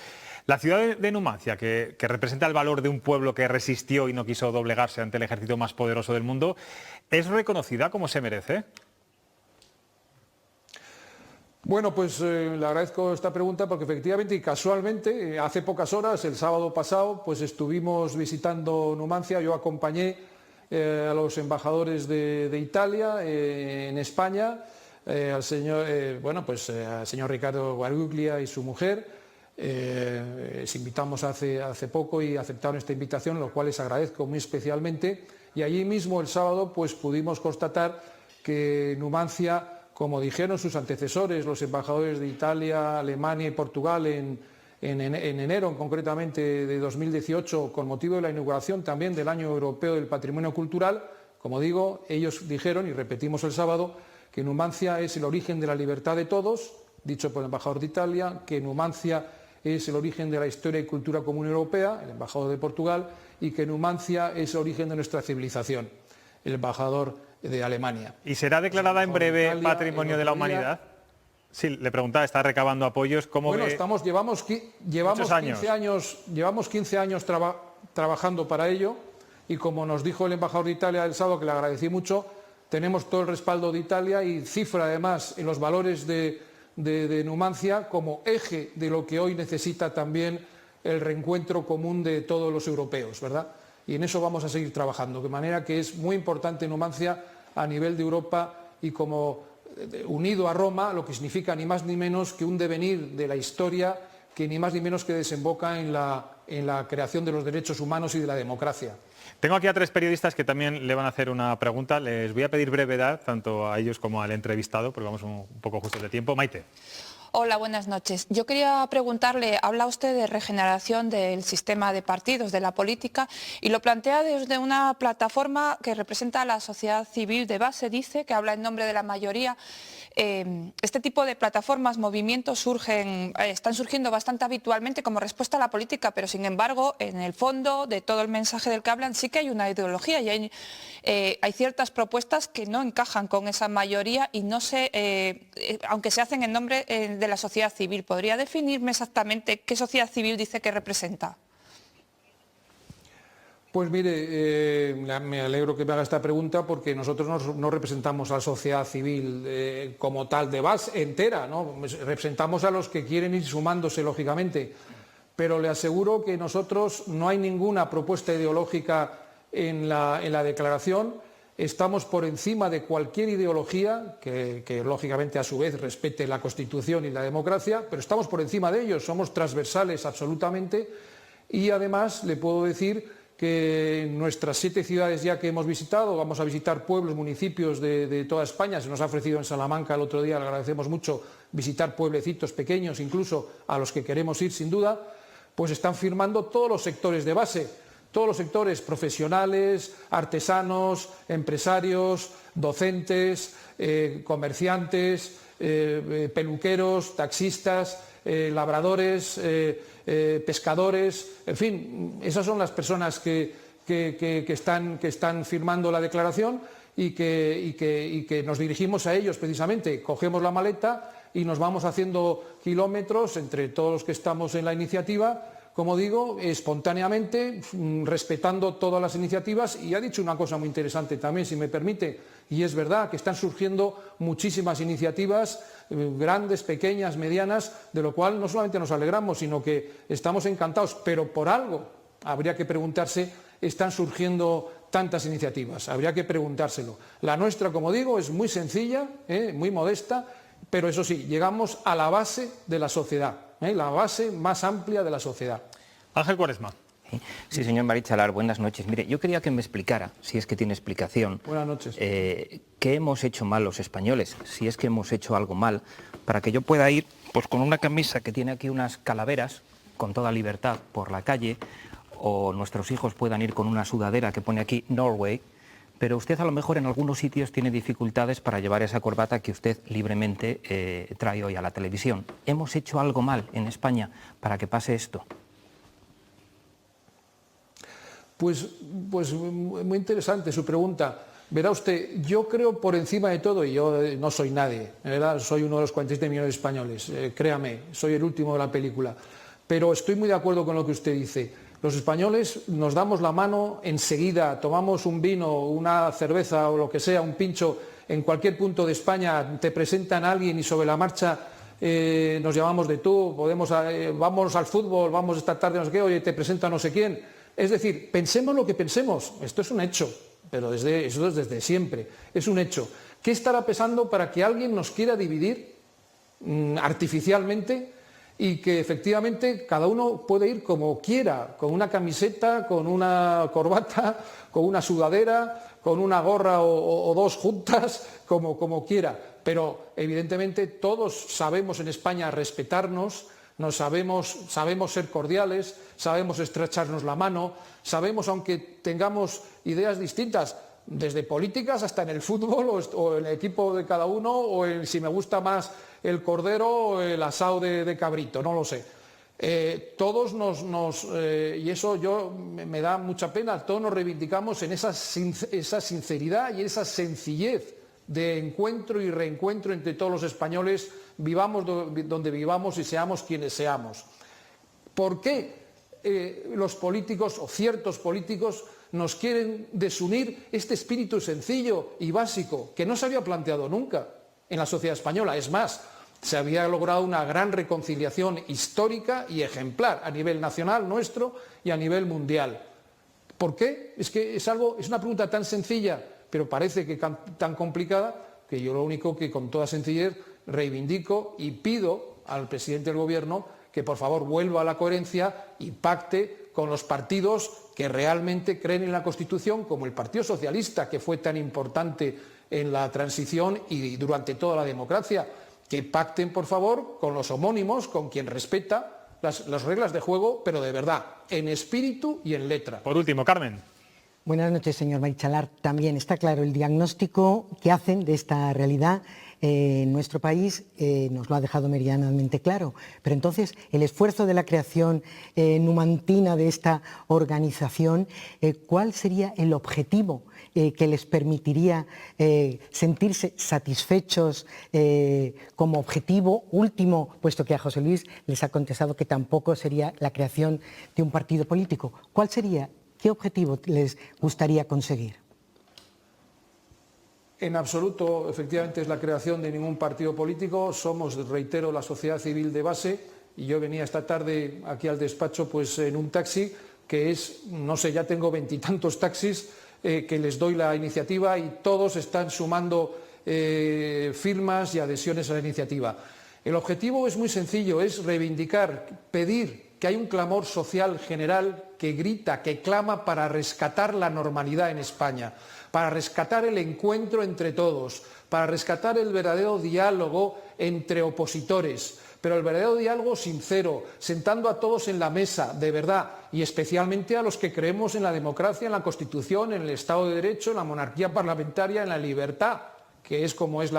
Speaker 1: La ciudad de Numancia, que representa el valor de un pueblo que resistió y no quiso doblegarse ante el ejército más poderoso del mundo, ¿es reconocida como se merece?
Speaker 9: Bueno, pues le agradezco esta pregunta porque efectivamente y casualmente hace pocas horas, el sábado pasado, pues estuvimos visitando Numancia. Yo acompañé a los embajadores de Italia en España, al señor Ricardo Guaruglia y su mujer. Les invitamos hace poco y aceptaron esta invitación, lo cual les agradezco muy especialmente. Y allí mismo el sábado pues pudimos constatar que Numancia, como dijeron sus antecesores, los embajadores de Italia, Alemania y Portugal en enero concretamente de 2018, con motivo de la inauguración también del Año Europeo del Patrimonio Cultural, como digo, ellos dijeron, y repetimos el sábado, que Numancia es el origen de la libertad de todos, dicho por el embajador de Italia, que Numancia es el origen de la historia y cultura común europea, el embajador de Portugal, y que Numancia es el origen de nuestra civilización, el embajador de Alemania.
Speaker 1: ¿Y será declarada en breve Patrimonio de la Humanidad? Sí, le preguntaba, está recabando apoyos.
Speaker 9: Bueno, llevamos 15 años trabajando para ello, y como nos dijo el embajador de Italia el sábado, que le agradecí mucho, tenemos todo el respaldo de Italia y cifra además en los valores de Numancia como eje de lo que hoy necesita también el reencuentro común de todos los europeos, ¿verdad? Y en eso vamos a seguir trabajando, de manera que es muy importante Numancia a nivel de Europa y como unido a Roma, lo que significa ni más ni menos que un devenir de la historia que ni más ni menos que desemboca en la creación de los derechos humanos y de la democracia.
Speaker 1: Tengo aquí a 3 periodistas que también le van a hacer una pregunta. Les voy a pedir brevedad, tanto a ellos como al entrevistado, porque vamos un poco justos de tiempo. Maite.
Speaker 8: Hola, buenas noches. Yo quería preguntarle, habla usted de regeneración del sistema de partidos, de la política, y lo plantea desde una plataforma que representa a la sociedad civil de base, dice, que habla en nombre de la mayoría. Este tipo de plataformas, movimientos están surgiendo bastante habitualmente como respuesta a la política, pero sin embargo, en el fondo de todo el mensaje del que hablan sí que hay una ideología y hay ciertas propuestas que no encajan con esa mayoría y no sé, aunque se hacen en nombre de la sociedad civil. ¿Podría definirme exactamente qué sociedad civil dice que representa?
Speaker 9: Pues mire, me alegro que me haga esta pregunta porque nosotros no representamos a la sociedad civil como tal de base entera, ¿no? Representamos a los que quieren ir sumándose, lógicamente, pero le aseguro que nosotros no hay ninguna propuesta ideológica en la declaración. Estamos por encima de cualquier ideología que lógicamente a su vez respete la Constitución y la democracia, pero estamos por encima de ellos, somos transversales absolutamente y además le puedo decir que en nuestras 7 ciudades ya que hemos visitado, vamos a visitar pueblos, municipios de toda España, se nos ha ofrecido en Salamanca el otro día, le agradecemos mucho visitar pueblecitos pequeños, incluso a los que queremos ir sin duda, pues están firmando todos los sectores de base, todos los sectores profesionales, artesanos, empresarios, docentes, comerciantes, peluqueros, taxistas, labradores, pescadores, en fin, esas son las personas que están firmando la declaración y que nos dirigimos a ellos precisamente. Cogemos la maleta y nos vamos haciendo kilómetros entre todos los que estamos en la iniciativa, como digo, espontáneamente, respetando todas las iniciativas, y ha dicho una cosa muy interesante también, si me permite, y es verdad que están surgiendo muchísimas iniciativas, grandes, pequeñas, medianas, de lo cual no solamente nos alegramos, sino que estamos encantados, pero por algo habría que preguntarse, están surgiendo tantas iniciativas, habría que preguntárselo. La nuestra, como digo, es muy sencilla, muy modesta, pero eso sí, llegamos a la base de la sociedad, la base más amplia de la sociedad.
Speaker 1: Ángel Cuaresma.
Speaker 7: Sí, señor Marichalar, buenas noches. Mire, yo quería que me explicara, si es que tiene explicación,
Speaker 9: buenas noches.
Speaker 7: ¿Qué hemos hecho mal los españoles? Si es que hemos hecho algo mal, para que yo pueda ir pues con una camisa que tiene aquí unas calaveras, con toda libertad, por la calle, o nuestros hijos puedan ir con una sudadera que pone aquí Norway, pero usted a lo mejor en algunos sitios tiene dificultades para llevar esa corbata que usted libremente trae hoy a la televisión. ¿Hemos hecho algo mal en España para que pase esto?
Speaker 9: Pues muy interesante su pregunta. Verá usted, yo creo por encima de todo, y yo no soy nadie, ¿verdad? Soy uno de los 47 millones de españoles, créame, soy el último de la película, pero estoy muy de acuerdo con lo que usted dice. Los españoles nos damos la mano enseguida, tomamos un vino, una cerveza o lo que sea, un pincho, en cualquier punto de España, te presentan a alguien y sobre la marcha nos llamamos de tú, vamos al fútbol, vamos esta tarde, no sé qué, oye, te presenta no sé quién. Es decir, pensemos lo que pensemos, esto es un hecho, pero eso es desde siempre, es un hecho. ¿Qué estará pesando para que alguien nos quiera dividir artificialmente y que efectivamente cada uno puede ir como quiera, con una camiseta, con una corbata, con una sudadera, con una gorra o dos juntas, como quiera? Pero evidentemente todos sabemos en España respetarnos, sabemos ser cordiales, sabemos estrecharnos la mano, sabemos, aunque tengamos ideas distintas, desde políticas hasta en el fútbol o en el equipo de cada uno, o en si me gusta más el cordero o el asado de cabrito, no lo sé. Todos y eso me da mucha pena, todos nos reivindicamos en esa sinceridad y esa sencillez de encuentro y reencuentro entre todos los españoles, vivamos donde vivamos y seamos quienes seamos. ¿Por qué los políticos o ciertos políticos nos quieren desunir este espíritu sencillo y básico que no se había planteado nunca en la sociedad española? Es más, se había logrado una gran reconciliación histórica y ejemplar a nivel nacional nuestro y a nivel mundial. ¿Por qué? Es que es una pregunta tan sencilla, pero parece que tan complicada, que yo lo único que con toda sencillez reivindico y pido al presidente del Gobierno que por favor vuelva a la coherencia y pacte con los partidos que realmente creen en la Constitución, como el Partido Socialista, que fue tan importante en la transición y durante toda la democracia, que pacten, por favor, con los homónimos, con quien respeta las reglas de juego, pero de verdad, en espíritu y en letra.
Speaker 1: Por último, Carmen.
Speaker 6: Buenas noches, señor Marichalar. También está claro el diagnóstico que hacen de esta realidad en nuestro país, nos lo ha dejado meridianamente claro. Pero entonces, el esfuerzo de la creación numantina de esta organización, ¿cuál sería el objetivo que les permitiría sentirse satisfechos como objetivo último, puesto que a José Luis les ha contestado que tampoco sería la creación de un partido político? ¿Cuál sería? ¿Qué objetivo les gustaría conseguir?
Speaker 9: En absoluto, efectivamente, es la creación de ningún partido político. Somos, reitero, la sociedad civil de base, y yo venía esta tarde aquí al despacho pues en un taxi que es, no sé, ya tengo 20 y tantos taxis que les doy la iniciativa y todos están sumando firmas y adhesiones a la iniciativa. El objetivo es muy sencillo, es reivindicar, pedir que hay un clamor social general que grita, que clama para rescatar la normalidad en España, para rescatar el encuentro entre todos, para rescatar el verdadero diálogo entre opositores, pero el verdadero diálogo sincero, sentando a todos en la mesa, de verdad, y especialmente a los que creemos en la democracia, en la Constitución, en el Estado de Derecho, en la monarquía parlamentaria, en la libertad, que es como es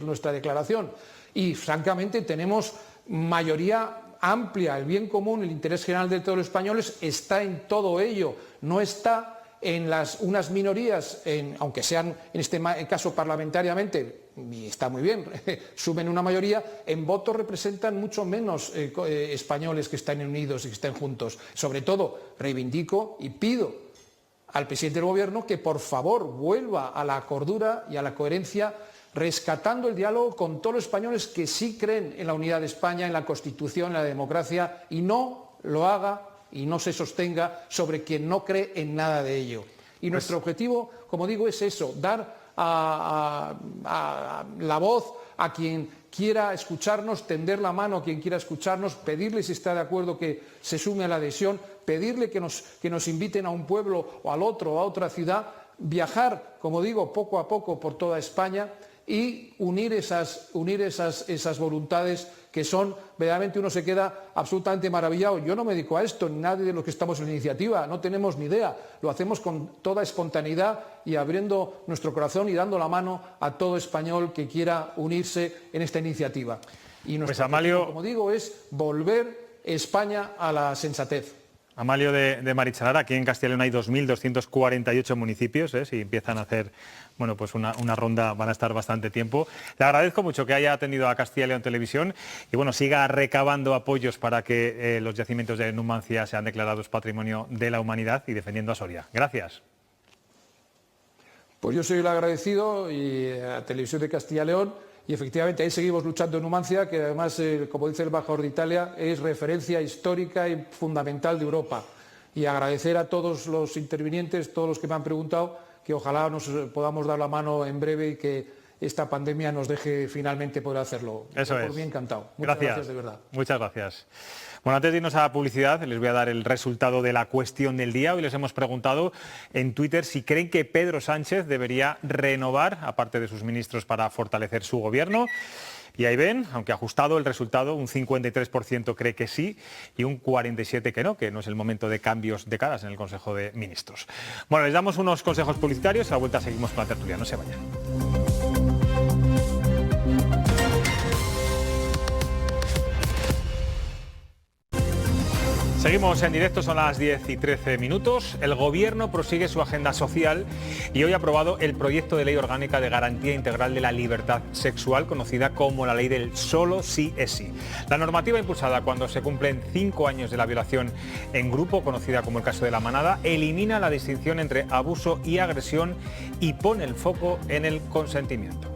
Speaker 9: nuestra declaración. Y francamente tenemos mayoría amplia, el bien común, el interés general de todos los españoles está en todo ello, no está en unas minorías, aunque sean en este caso parlamentariamente, y está muy bien, sumen una mayoría, en votos representan mucho menos españoles que están unidos y que estén juntos. Sobre todo, reivindico y pido al presidente del Gobierno que por favor vuelva a la cordura y a la coherencia, rescatando el diálogo con todos los españoles que sí creen en la unidad de España, en la Constitución, en la democracia, y no lo haga y no se sostenga sobre quien no cree en nada de ello. Y nuestro objetivo, como digo, es eso, dar a la voz a quien quiera escucharnos, tender la mano a quien quiera escucharnos, pedirle si está de acuerdo que se sume a la adhesión, pedirle que nos inviten a un pueblo o al otro o a otra ciudad, viajar, como digo, poco a poco por toda España y unir esas voluntades que son, verdaderamente uno se queda absolutamente maravillado. Yo no me dedico a esto, ni nadie de los que estamos en la iniciativa, no tenemos ni idea, lo hacemos con toda espontaneidad y abriendo nuestro corazón y dando la mano a todo español que quiera unirse en esta iniciativa. Y nuestro objetivo, como digo, es volver España a la sensatez.
Speaker 1: Amalio de Marichalar, aquí en Castilla y León hay 2.248 municipios, si empiezan a hacer pues una ronda van a estar bastante tiempo. Le agradezco mucho que haya atendido a Castilla y León Televisión y siga recabando apoyos para que los yacimientos de Numancia sean declarados Patrimonio de la Humanidad y defendiendo a Soria. Gracias.
Speaker 9: Pues yo soy el agradecido y a Televisión de Castilla y León. Y efectivamente ahí seguimos luchando en Numancia, que además, como dice el embajador de Italia, es referencia histórica y fundamental de Europa. Y agradecer a todos los intervinientes, todos los que me han preguntado, que ojalá nos podamos dar la mano en breve y que esta pandemia nos deje finalmente poder hacerlo.
Speaker 1: Eso es.
Speaker 9: Por mí encantado. Muchas gracias de verdad.
Speaker 1: Muchas gracias. Bueno, antes de irnos a la publicidad, les voy a dar el resultado de la cuestión del día. Hoy les hemos preguntado en Twitter si creen que Pedro Sánchez debería renovar, aparte de sus ministros, para fortalecer su gobierno. Y ahí ven, aunque ajustado el resultado, un 53% cree que sí y un 47% que no es el momento de cambios de caras en el Consejo de Ministros. Bueno, les damos unos consejos publicitarios, a la vuelta seguimos con la tertulia, no se vayan. Seguimos en directo, son las 10:13. El Gobierno prosigue su agenda social y hoy ha aprobado el proyecto de ley orgánica de garantía integral de la libertad sexual, conocida como la ley del solo sí es sí. La normativa impulsada cuando se cumplen 5 años de la violación en grupo, conocida como el caso de La Manada, elimina la distinción entre abuso y agresión y pone el foco en el consentimiento.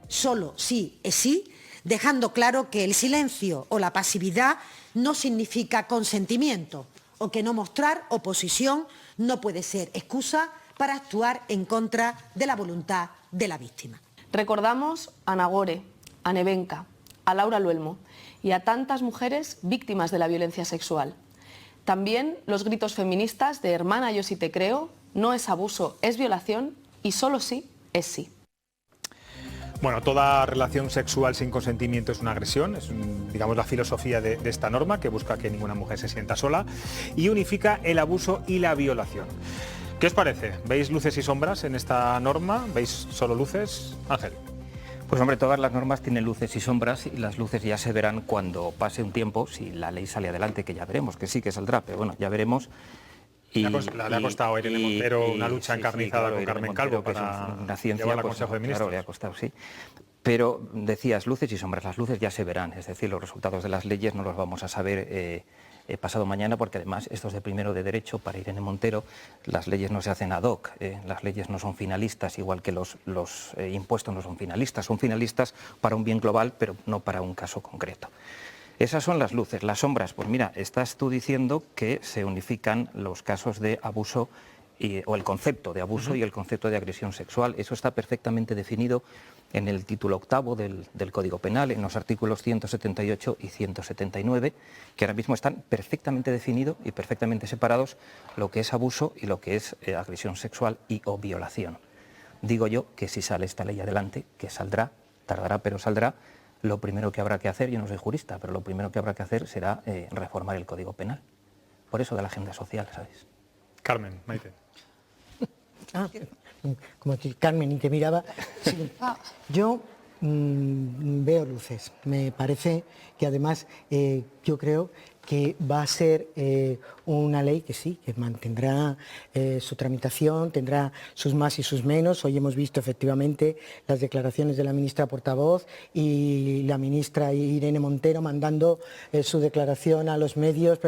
Speaker 10: Solo sí es sí, dejando claro que el silencio o la pasividad no significa consentimiento o que no mostrar oposición no puede ser excusa para actuar en contra de la voluntad de la víctima.
Speaker 11: Recordamos a Nagore, a Nevenka, a Laura Luelmo y a tantas mujeres víctimas de la violencia sexual. También los gritos feministas de hermana yo sí te creo, no es abuso, es violación y solo sí es sí.
Speaker 1: Bueno, toda relación sexual sin consentimiento es una agresión, es digamos la filosofía de esta norma, que busca que ninguna mujer se sienta sola y unifica el abuso y la violación. ¿Qué os parece? ¿Veis luces y sombras en esta norma? ¿Veis solo luces? Ángel.
Speaker 7: Pues hombre, todas las normas tienen luces y sombras y las luces ya se verán cuando pase un tiempo, si la ley sale adelante, que ya veremos, que sí que saldrá, pero bueno, ya veremos.
Speaker 1: Le ha costado a Irene Montero una lucha encarnizada con Carmen Calvo para llevarla al Consejo de Ministros.
Speaker 7: Claro, le ha costado, sí. Pero decías, luces y sombras, las luces ya se verán, es decir, los resultados de las leyes no los vamos a saber pasado mañana, porque además esto es de primero de derecho para Irene Montero, las leyes no se hacen ad hoc, las leyes no son finalistas, igual que los impuestos no son finalistas para un bien global, pero no para un caso concreto. Esas son las luces. Las sombras, pues mira, estás tú diciendo que se unifican los casos de abuso o el concepto de abuso y el concepto de agresión sexual. Eso está perfectamente definido en el título octavo del Código Penal, en los artículos 178 y 179, que ahora mismo están perfectamente definidos y perfectamente separados lo que es abuso y lo que es agresión sexual y o violación. Digo yo que si sale esta ley adelante, que saldrá, tardará pero saldrá, lo primero que habrá que hacer, yo no soy jurista, pero lo primero que habrá que hacer será reformar el Código Penal. Por eso de la agenda social, ¿sabes?
Speaker 1: Carmen, Maite.
Speaker 6: Como que Carmen y te miraba. Sí, yo veo luces. Me parece que además yo creo que va a ser una ley que sí, que mantendrá su tramitación, tendrá sus más y sus menos. Hoy hemos visto efectivamente las declaraciones de la ministra portavoz y la ministra Irene Montero mandando su declaración a los medios.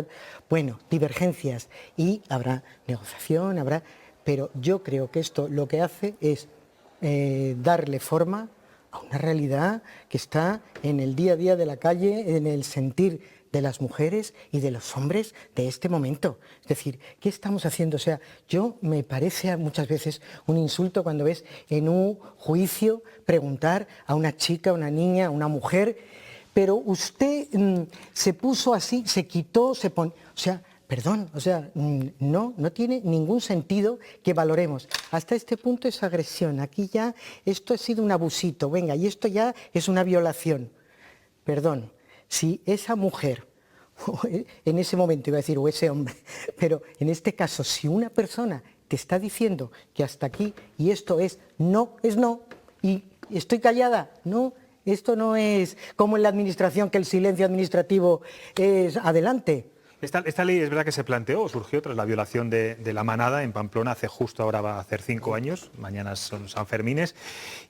Speaker 6: Bueno, divergencias y habrá negociación, pero yo creo que esto lo que hace es darle forma a una realidad que está en el día a día de la calle, en el sentir de las mujeres y de los hombres de este momento. Es decir, ¿qué estamos haciendo? O sea, yo me parece muchas veces un insulto cuando ves en un juicio preguntar a una chica, a una niña, a una mujer, pero usted se puso así, se quitó, se pone... O sea, perdón, o sea, no tiene ningún sentido que valoremos. Hasta este punto es agresión, aquí ya esto ha sido un abusito, venga, y esto ya es una violación. Perdón, si esa mujer, en ese momento iba a decir, o ese hombre, pero en este caso, si una persona te está diciendo que hasta aquí y esto es no, y estoy callada, no, esto no es como en la administración, que el silencio administrativo es adelante.
Speaker 1: Esta ley es verdad que se planteó, surgió tras la violación de la manada en Pamplona, hace justo ahora va a hacer 5 años, mañana son Sanfermines,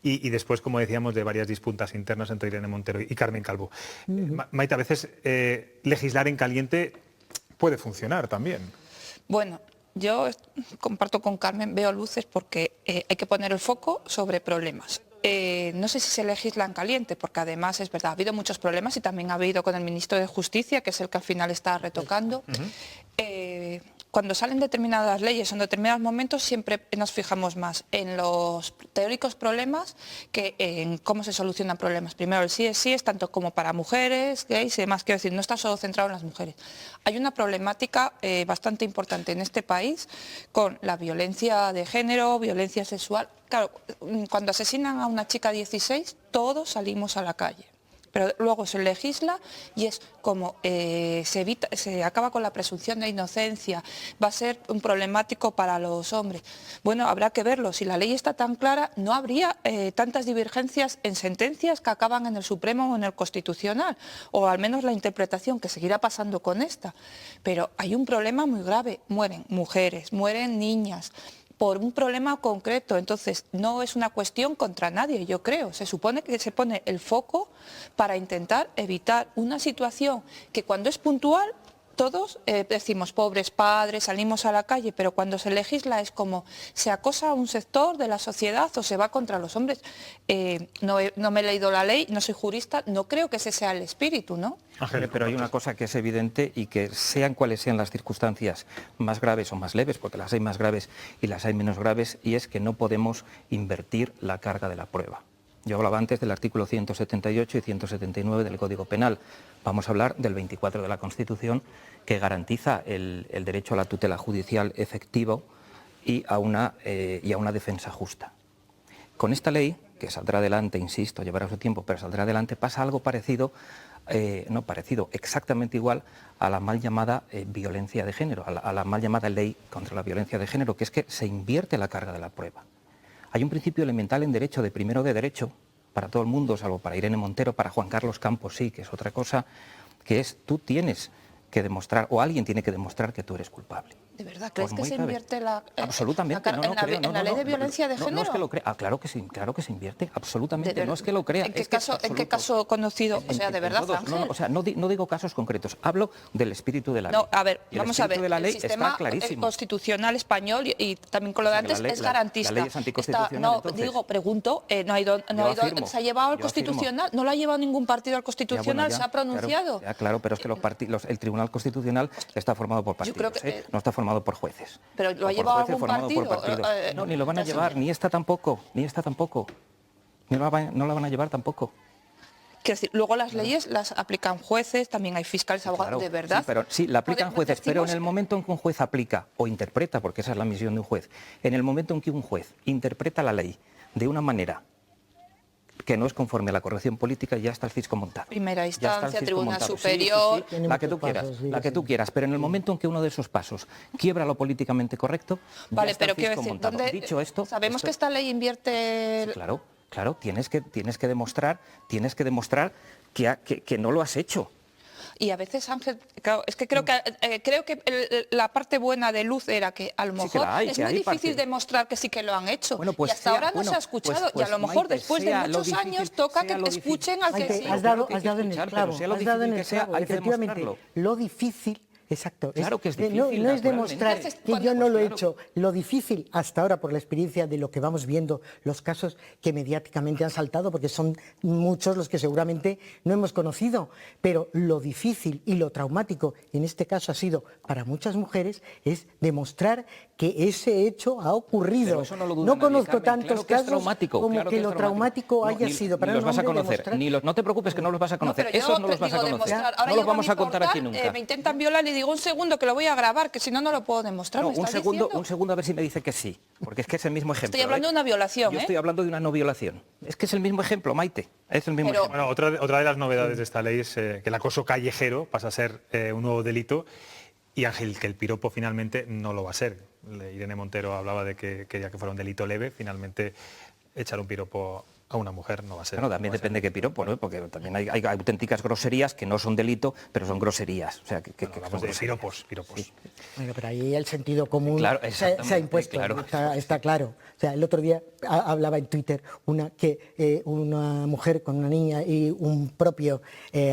Speaker 1: y después, como decíamos, de varias disputas internas entre Irene Montero y Carmen Calvo. Maite, a veces legislar en caliente puede funcionar también.
Speaker 8: Bueno, yo comparto con Carmen, veo luces porque hay que poner el foco sobre problemas. No sé si se legisla en caliente, porque además es verdad, ha habido muchos problemas y también ha habido con el ministro de Justicia, que es el que al final está retocando. Cuando salen determinadas leyes en determinados momentos siempre nos fijamos más en los teóricos problemas que en cómo se solucionan problemas. Primero el sí es tanto como para mujeres, gays y demás, quiero decir, no está solo centrado en las mujeres. Hay una problemática bastante importante en este país con la violencia de género, violencia sexual. Claro, cuando asesinan a una chica de 16, todos salimos a la calle. Pero luego se legisla y es como se acaba con la presunción de inocencia, va a ser un problemático para los hombres. Bueno, habrá que verlo, si la ley está tan clara no habría tantas divergencias en sentencias que acaban en el Supremo o en el Constitucional, o al menos la interpretación que seguirá pasando con esta. Pero hay un problema muy grave, mueren mujeres, mueren niñas, por un problema concreto, entonces no es una cuestión contra nadie, yo creo. Se supone que se pone el foco para intentar evitar una situación que cuando es puntual todos decimos pobres padres, salimos a la calle, pero cuando se legisla es como se acosa a un sector de la sociedad o se va contra los hombres. No me he leído la ley, no soy jurista, no creo que ese sea el espíritu, ¿no?
Speaker 7: Pero hay una cosa que es evidente y que sean cuales sean las circunstancias más graves o más leves, porque las hay más graves y las hay menos graves, y es que no podemos invertir la carga de la prueba. Yo hablaba antes del artículo 178 y 179 del Código Penal. Vamos a hablar del 24 de la Constitución, que garantiza el derecho a la tutela judicial efectivo y a una defensa justa. Con esta ley que saldrá adelante, insisto, llevará su tiempo, pero saldrá adelante, pasa algo parecido, exactamente igual a la mal llamada violencia de género, a la mal llamada ley contra la violencia de género, que es que se invierte la carga de la prueba. Hay un principio elemental en derecho, de primero de derecho, para todo el mundo, salvo para Irene Montero, para Juan Carlos Campos sí, que es otra cosa, que es tú tienes que demostrar, o alguien tiene que demostrar que tú eres culpable.
Speaker 8: ¿De verdad crees que se invierte absolutamente
Speaker 7: en
Speaker 8: la ley de violencia de género?
Speaker 7: No es que lo crea, claro que se invierte, absolutamente, no es que lo crea.
Speaker 8: ¿En qué caso conocido? O sea, de verdad, Ángel.
Speaker 7: No digo casos concretos, hablo del espíritu de la ley.
Speaker 8: No, a ver, vamos a ver, el sistema constitucional español y también con lo de antes es garantista.
Speaker 7: La ley es anticonstitucional,
Speaker 8: pregunto, ¿no ha ido, se ha llevado al Constitucional? ¿No lo ha llevado ningún partido al Constitucional? ¿Se ha pronunciado?
Speaker 7: Claro, pero es que el Tribunal Constitucional está formado por partidos, no está formado por jueces.
Speaker 8: ¿Pero lo ha llevado algún partido?
Speaker 7: No, ni lo van a llevar, ni esta tampoco. No la van a llevar tampoco.
Speaker 8: Quiero decir, luego las leyes las aplican jueces, también hay fiscales, abogados, de verdad.
Speaker 7: Sí, la aplican jueces, pero en el momento en que un juez aplica o interpreta, porque esa es la misión de un juez, en el momento en que un juez interpreta la ley de una manera que no es conforme a la corrección política, ya está el fisco montado.
Speaker 8: Primera instancia, Tribunal Superior...
Speaker 7: Sí, la que tú quieras, pero en el momento en que uno de esos pasos quiebra lo políticamente correcto,
Speaker 8: vale, pero quiero decir,
Speaker 7: dicho esto,
Speaker 8: sabemos que esta ley invierte...
Speaker 7: Sí, claro, tienes que demostrar que no lo has hecho.
Speaker 8: Y a veces, Ángel, claro, es que creo que la parte buena de Luz era que a lo mejor es muy difícil demostrar que sí que lo han hecho.
Speaker 7: Pues
Speaker 8: y hasta ahora no se ha escuchado. Y a lo mejor después de muchos años toca que escuchen al que sí.
Speaker 6: Has dado en el clavo, efectivamente. Lo difícil... Exacto.
Speaker 7: Claro que es difícil.
Speaker 6: No es demostrar que yo no lo he hecho. Lo difícil hasta ahora, por la experiencia de lo que vamos viendo, los casos que mediáticamente han saltado, porque son muchos los que seguramente no hemos conocido, pero lo difícil y lo traumático en este caso ha sido para muchas mujeres es demostrar que ese hecho ha ocurrido.
Speaker 7: Pero eso no lo duda
Speaker 6: no
Speaker 7: nadie,
Speaker 6: conozco
Speaker 7: Carmen.
Speaker 6: tantos casos como que lo traumático haya sido para
Speaker 7: los vas a conocer. No te preocupes que no los vas a conocer. Esos no los vas a conocer. No los vamos a contar aquí nunca.
Speaker 8: Me intentan violar y digo un segundo que lo voy a grabar, que si no, no lo puedo demostrar.
Speaker 7: Un segundo a ver si me dice que sí, porque es que es el mismo ejemplo.
Speaker 8: Estoy hablando de una violación,
Speaker 7: Yo estoy hablando de una no violación. Es que es el mismo ejemplo, Maite. Es el mismo ejemplo.
Speaker 1: Bueno, otra de las novedades de esta ley es que el acoso callejero pasa a ser un nuevo delito y, Ángel, que el piropo finalmente no lo va a ser. Irene Montero hablaba de que quería que fuera un delito leve, finalmente echar un piropo a una mujer no va a ser.
Speaker 7: Bueno, también depende de qué piropo, ¿no? Porque también hay auténticas groserías que no son delito, pero son groserías. O sea, que
Speaker 1: hablamos de piropos.
Speaker 6: Sí. Bueno, pero ahí el sentido común se ha impuesto,
Speaker 7: claro.
Speaker 6: Está claro. O sea, el otro día hablaba en Twitter una mujer con una niña y un propio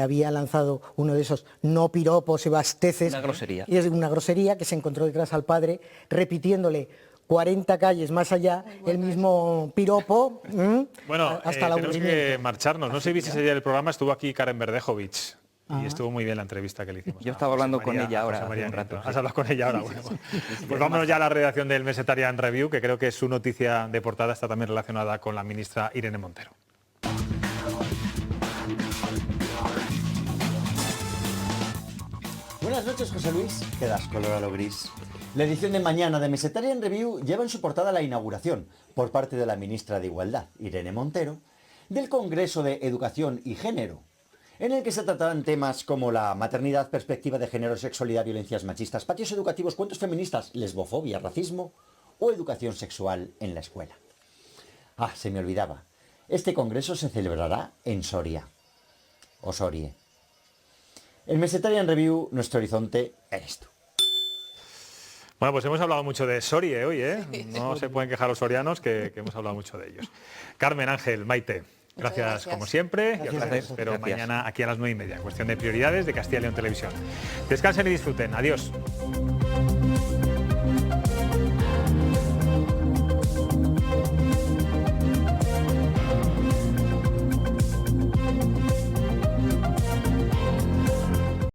Speaker 6: había lanzado uno de esos no piropos y basteces.
Speaker 7: Una grosería.
Speaker 6: Y es una grosería que se encontró detrás al padre repitiéndole 40 calles más allá, el mismo piropo.
Speaker 1: Bueno,
Speaker 6: hasta
Speaker 1: tenemos que marcharnos. No sé si ese día del programa estuvo aquí Karen Verdejovic. Y estuvo muy bien la entrevista que le hicimos.
Speaker 7: Yo estaba hablando con ella ahora hace un rato.
Speaker 1: ¿Has hablado con ella ahora? Bueno, pues vámonos ya a la redacción del Mesetarian Review, que creo que su noticia de portada está también relacionada con la ministra Irene Montero.
Speaker 12: Buenas noches, José Luis. Quedas color a lo gris. La edición de mañana de Mesetarian Review lleva en su portada la inauguración, por parte de la ministra de Igualdad, Irene Montero, del Congreso de Educación y Género, en el que se tratarán temas como la maternidad, perspectiva de género, sexualidad, violencias machistas, patios educativos, cuentos feministas, lesbofobia, racismo o educación sexual en la escuela. Ah, se me olvidaba. Este congreso se celebrará en Soria. O Sorie. En Mesetarian Review, nuestro horizonte eres tú.
Speaker 1: Bueno, pues hemos hablado mucho de Sorie hoy, ¿eh? No se pueden quejar los sorianos que hemos hablado mucho de ellos. Carmen, Ángel, Maite, gracias como siempre. Y os espero mañana aquí a las 9:30, en Cuestión de Prioridades de Castilla y León Televisión. Descansen y disfruten. Adiós.